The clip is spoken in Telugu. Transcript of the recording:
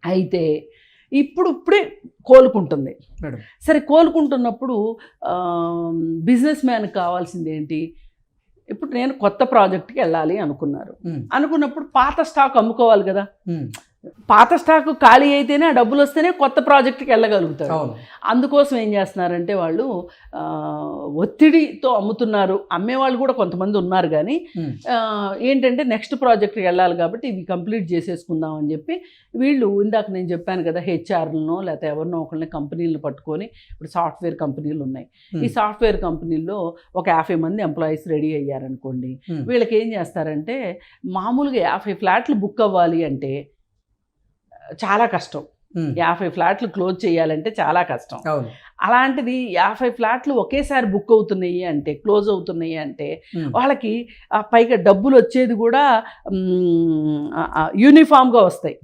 అయితే ఇప్పుడే కోలుకుంటుంది. మేడం సరే కోలుకుంటున్నప్పుడు బిజినెస్ మ్యాన్కి కావాల్సింది ఏంటి? ఇప్పుడు నేను కొత్త ప్రాజెక్ట్కి వెళ్ళాలి అనుకున్నప్పుడు పాత స్టాక్ అమ్ముకోవాలి కదా. పాత స్టాక్ ఖాళీ అయితేనే ఆ డబ్బులు వస్తేనే కొత్త ప్రాజెక్ట్కి వెళ్ళగలుగుతారు. అందుకోసం ఏం చేస్తున్నారంటే వాళ్ళు ఒత్తిడితో అమ్ముతున్నారు. అమ్మేవాళ్ళు కూడా కొంతమంది ఉన్నారు, కానీ ఏంటంటే నెక్స్ట్ ప్రాజెక్ట్కి వెళ్ళాలి కాబట్టి ఇవి కంప్లీట్ చేసేసుకుందాం అని చెప్పి వీళ్ళు, ఇందాక నేను చెప్పాను కదా, హెచ్ఆర్లనో లేకపోతే ఎవరినో ఒకరిని కంపెనీలను పట్టుకొని, ఇప్పుడు సాఫ్ట్వేర్ కంపెనీలు ఉన్నాయి. ఈ సాఫ్ట్వేర్ కంపెనీల్లో ఒక 50 మంది ఎంప్లాయీస్ రెడీ అయ్యారనుకోండి, వీళ్ళకి ఏం చేస్తారంటే మామూలుగా 50 ఫ్లాట్లు బుక్ అవ్వాలి అంటే చాలా కష్టం. 50 ఫ్లాట్లు క్లోజ్ చేయాలంటే చాలా కష్టం. అలాంటిది 50 ఫ్లాట్లు ఒకేసారి బుక్ అవుతున్నాయి అంటే, క్లోజ్ అవుతున్నాయి అంటే వాళ్ళకి పైగా డబ్బులు వచ్చేది కూడా యూనిఫామ్గా వస్తాయి.